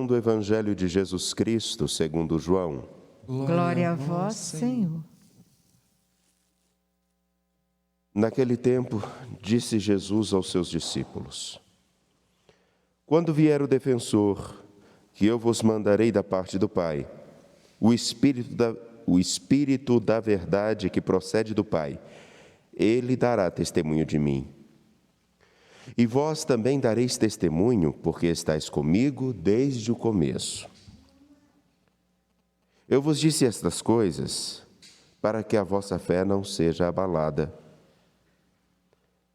Proclamação do Evangelho de Jesus Cristo, segundo João. Glória a vós, Senhor. Naquele tempo, disse Jesus aos seus discípulos: Quando vier o defensor, que eu vos mandarei da parte do Pai, o Espírito da verdade que procede do Pai, ele dará testemunho de mim. E vós também dareis testemunho, porque estáis comigo desde o começo. Eu vos disse estas coisas para que a vossa fé não seja abalada.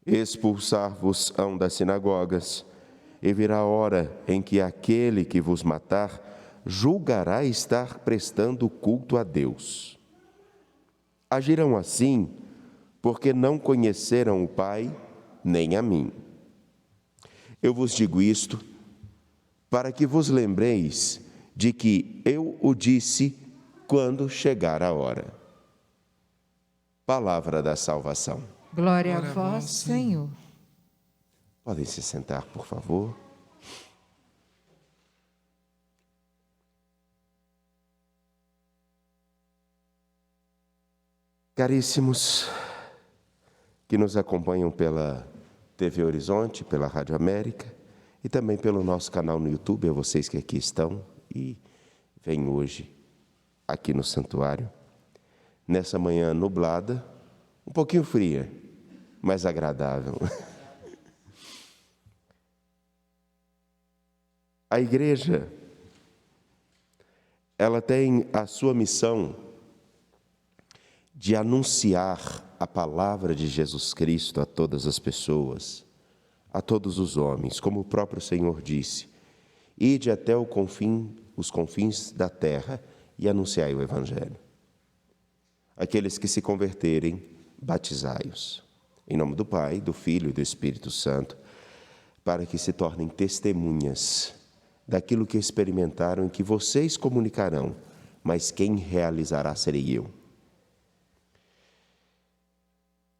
Expulsar-vos-ão das sinagogas, e virá a hora em que aquele que vos matar julgará estar prestando culto a Deus. Agirão assim, porque não conheceram o Pai, nem a mim. Eu vos digo isto, para que vos lembreis de que eu o disse quando chegar a hora. Palavra da salvação. Glória a vós, Senhor. Podem se sentar, por favor. Caríssimos que nos acompanham pela TV Horizonte, pela Rádio América e também pelo nosso canal no YouTube, a vocês que aqui estão e vêm hoje aqui no santuário, nessa manhã nublada, um pouquinho fria, mas agradável. A igreja, ela tem a sua missão de anunciar a palavra de Jesus Cristo a todas as pessoas, a todos os homens, como o próprio Senhor disse: ide até os confins da terra e anunciai o Evangelho. Aqueles que se converterem, batizai-os, em nome do Pai, do Filho e do Espírito Santo, para que se tornem testemunhas daquilo que experimentaram e que vocês comunicarão, mas quem realizará serei eu.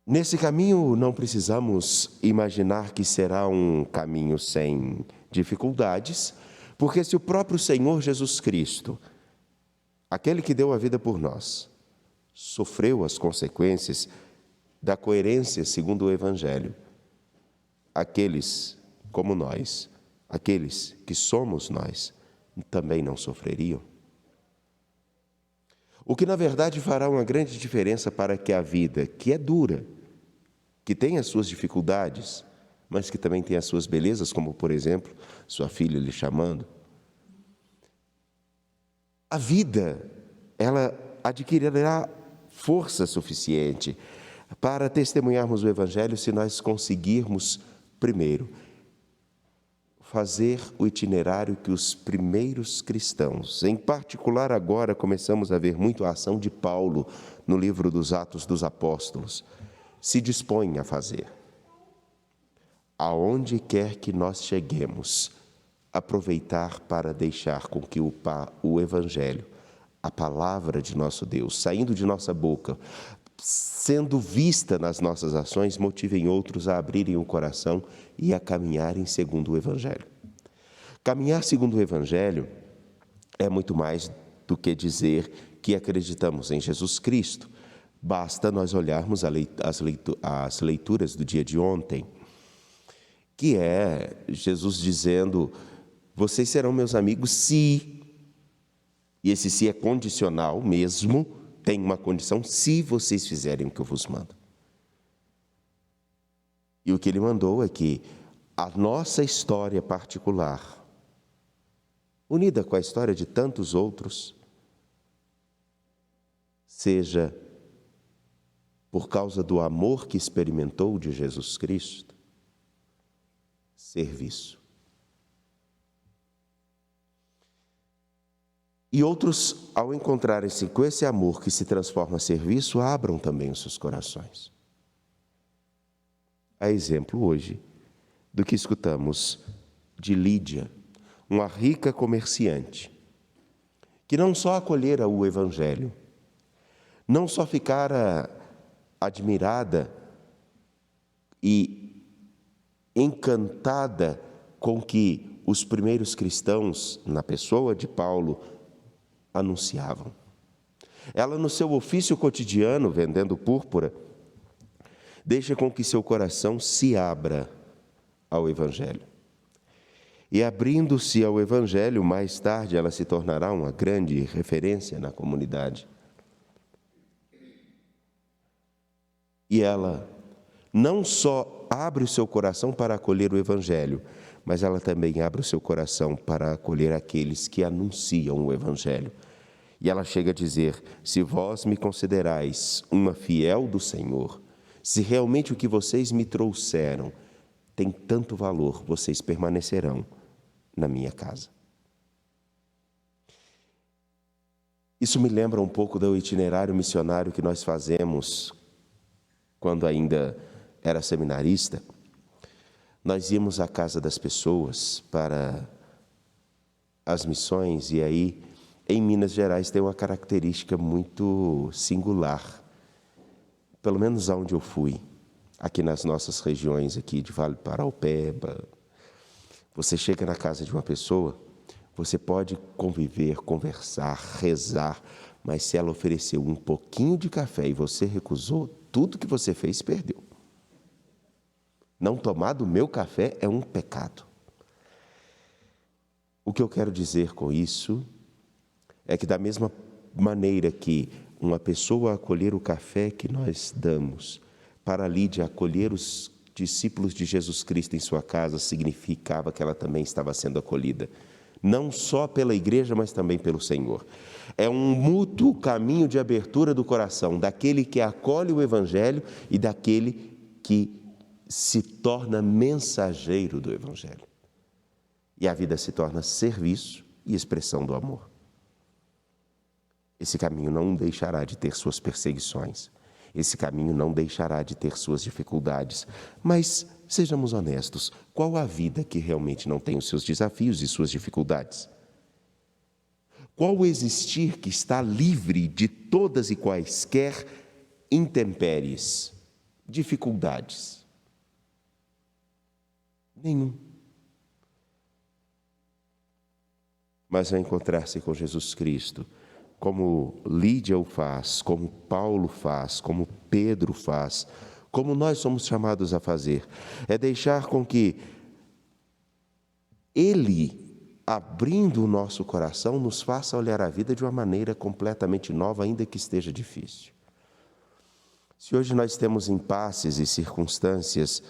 Nesse caminho não precisamos imaginar que será um caminho sem dificuldades, porque se o próprio Senhor Jesus Cristo, aquele que deu a vida por nós, sofreu as consequências da coerência segundo o Evangelho, aqueles como nós, aqueles que somos nós, também não sofreriam. O que, na verdade, fará uma grande diferença para que a vida, que é dura, que tem as suas dificuldades, mas que também tem as suas belezas, como, por exemplo, sua filha lhe chamando, a vida, ela adquirirá força suficiente para testemunharmos o Evangelho se nós conseguirmos, primeiro, fazer o itinerário que os primeiros cristãos, em particular agora começamos a ver muito a ação de Paulo no livro dos Atos dos Apóstolos, se dispõem a fazer. Aonde quer que nós cheguemos, aproveitar para deixar com que o Evangelho, a palavra de nosso Deus, saindo de nossa boca, sendo vista nas nossas ações, motivem outros a abrirem o coração e a caminharem segundo o Evangelho. Caminhar segundo o Evangelho é muito mais do que dizer que acreditamos em Jesus Cristo. Basta nós olharmos as leituras do dia de ontem, que é Jesus dizendo: vocês serão meus amigos se, e esse se é condicional mesmo, tem uma condição, se vocês fizerem o que eu vos mando. E o que ele mandou é que a nossa história particular, unida com a história de tantos outros, seja por causa do amor que experimentou de Jesus Cristo, serviço. E outros, ao encontrarem-se com esse amor que se transforma em serviço, abram também os seus corações. A exemplo hoje do que escutamos de Lídia, uma rica comerciante, que não só acolhera o Evangelho, não só ficara admirada e encantada com que os primeiros cristãos, na pessoa de Paulo, anunciavam. Ela, no seu ofício cotidiano, vendendo púrpura, deixa com que seu coração se abra ao Evangelho. E abrindo-se ao Evangelho, mais tarde ela se tornará uma grande referência na comunidade. E ela não só abre o seu coração para acolher o Evangelho, mas ela também abre o seu coração para acolher aqueles que anunciam o Evangelho. E ela chega a dizer: se vós me considerais uma fiel do Senhor, se realmente o que vocês me trouxeram tem tanto valor, vocês permanecerão na minha casa. Isso me lembra um pouco do itinerário missionário que nós fazemos quando ainda era seminarista. Nós íamos à casa das pessoas para as missões, e aí, em Minas Gerais, tem uma característica muito singular, pelo menos aonde eu fui, aqui nas nossas regiões aqui de Vale do Paraupeba. Você chega na casa de uma pessoa, você pode conviver, conversar, rezar, mas se ela ofereceu um pouquinho de café e você recusou, tudo que você fez perdeu. Não tomar do meu café é um pecado. O que eu quero dizer com isso é que, da mesma maneira que uma pessoa acolher o café que nós damos, para Lídia acolher os discípulos de Jesus Cristo em sua casa, significava que ela também estava sendo acolhida, não só pela igreja, mas também pelo Senhor. É um mútuo caminho de abertura do coração, daquele que acolhe o Evangelho e daquele que se torna mensageiro do Evangelho. E a vida se torna serviço e expressão do amor. Esse caminho não deixará de ter suas perseguições. Esse caminho não deixará de ter suas dificuldades. Mas, sejamos honestos, qual a vida que realmente não tem os seus desafios e suas dificuldades? Qual o existir que está livre de todas e quaisquer intempéries, dificuldades? Nenhum. Mas ao encontrar-se com Jesus Cristo, como Lídia o faz, como Paulo faz, como Pedro faz, como nós somos chamados a fazer, é deixar com que Ele, abrindo o nosso coração, nos faça olhar a vida de uma maneira completamente nova, ainda que esteja difícil. Se hoje nós temos impasses e circunstâncias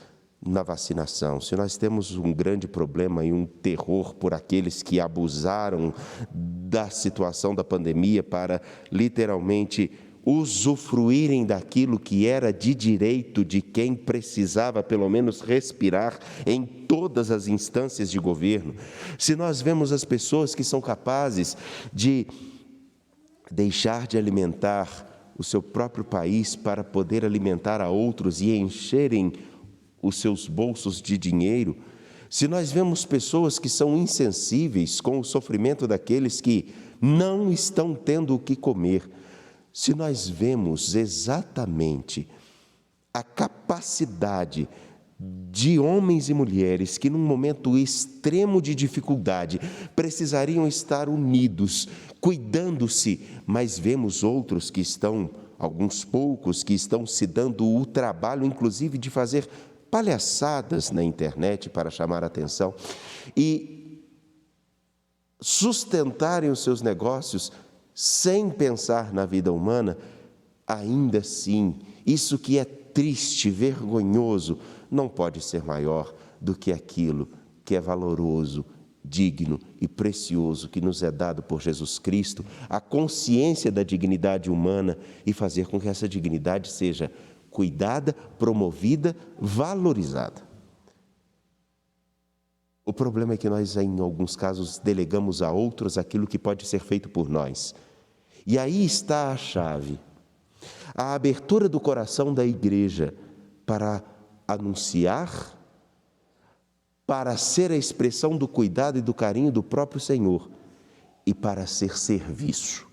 na vacinação, se nós temos um grande problema e um terror por aqueles que abusaram da situação da pandemia para literalmente usufruírem daquilo que era de direito de quem precisava pelo menos respirar em todas as instâncias de governo, se nós vemos as pessoas que são capazes de deixar de alimentar o seu próprio país para poder alimentar a outros e encherem os seus bolsos de dinheiro, se nós vemos pessoas que são insensíveis com o sofrimento daqueles que não estão tendo o que comer, se nós vemos exatamente a capacidade de homens e mulheres que, num momento extremo de dificuldade, precisariam estar unidos, cuidando-se, mas vemos outros que estão, alguns poucos, que estão se dando o trabalho, inclusive, de fazer palhaçadas na internet para chamar a atenção e sustentarem os seus negócios sem pensar na vida humana, ainda assim, isso que é triste, vergonhoso, não pode ser maior do que aquilo que é valoroso, digno e precioso que nos é dado por Jesus Cristo, a consciência da dignidade humana e fazer com que essa dignidade seja cuidada, promovida, valorizada. O problema é que nós, em alguns casos, delegamos a outros aquilo que pode ser feito por nós. E aí está a chave. A abertura do coração da igreja para anunciar, para ser a expressão do cuidado e do carinho do próprio Senhor e para ser serviço.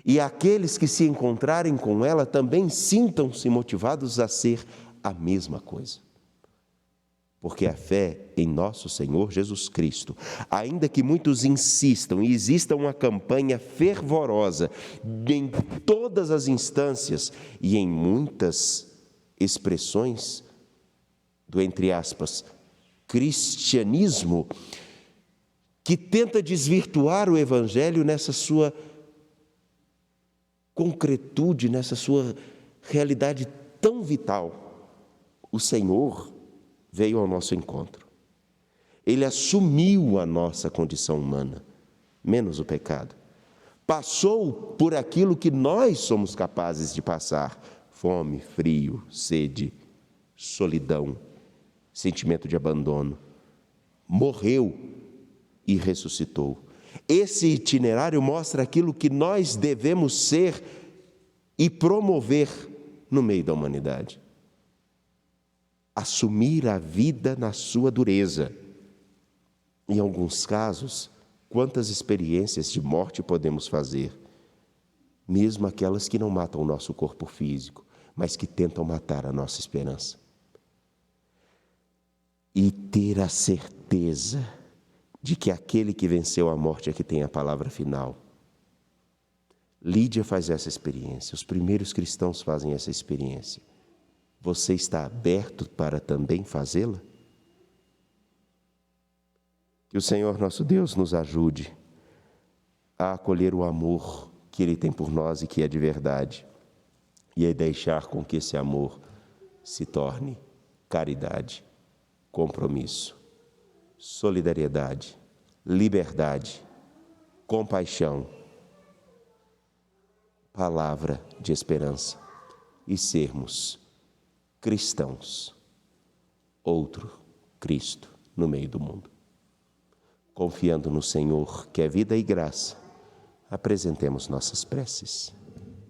E aqueles que se encontrarem com ela também sintam-se motivados a ser a mesma coisa. Porque a fé em nosso Senhor Jesus Cristo, ainda que muitos insistam e exista uma campanha fervorosa em todas as instâncias e em muitas expressões do, entre aspas, cristianismo, que tenta desvirtuar o Evangelho nessa sua concretude, nessa sua realidade tão vital, o Senhor veio ao nosso encontro. Ele assumiu a nossa condição humana, menos o pecado. Passou por aquilo que nós somos capazes de passar: fome, frio, sede, solidão, sentimento de abandono. Morreu e ressuscitou. Esse itinerário mostra aquilo que nós devemos ser e promover no meio da humanidade. Assumir a vida na sua dureza. Em alguns casos, quantas experiências de morte podemos fazer? Mesmo aquelas que não matam o nosso corpo físico, mas que tentam matar a nossa esperança. E ter a certeza de que aquele que venceu a morte é que tem a palavra final. Lídia faz essa experiência, os primeiros cristãos fazem essa experiência. Você está aberto para também fazê-la? Que o Senhor nosso Deus nos ajude a acolher o amor que Ele tem por nós e que é de verdade, e a deixar com que esse amor se torne caridade, compromisso, solidariedade, liberdade, compaixão, palavra de esperança, e sermos cristãos, outro Cristo no meio do mundo. Confiando no Senhor, que é vida e graça, apresentemos nossas preces.